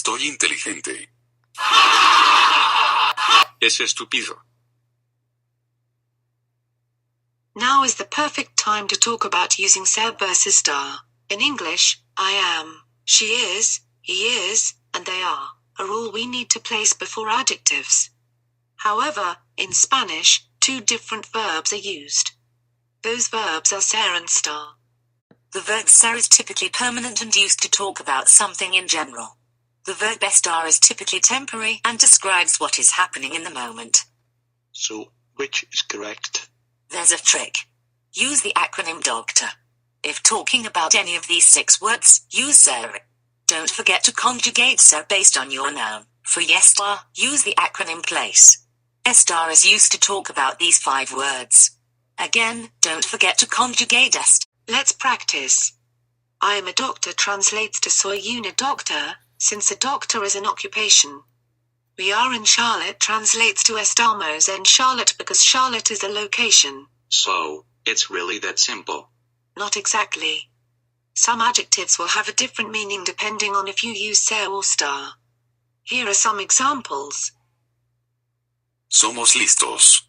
Estoy inteligente. Es estúpido. Now is the perfect time to talk about using ser versus star. In English, I am, she is, he is, and they are all we need to place before adjectives. However, in Spanish, two different verbs are used. Those verbs are ser and star. The verb ser is typically permanent and used to talk about something in general. The verb estar is typically temporary and describes what is happening in the moment. So, which is correct? There's a trick. Use the acronym DOCTOR. If talking about any of these 6 words, use ser. Don't forget to conjugate ser based on your noun. For yestar, use the acronym PLACE. Estar is used to talk about these 5 words. Again, don't forget to conjugate est. Let's practice. I am a doctor translates to soy una doctor, since a doctor is an occupation. We are in Charlotte translates to estamos en Charlotte because Charlotte is a location. So, it's really that simple. Not exactly. Some adjectives will have a different meaning depending on if you use ser or star. Here are some examples. Somos listos.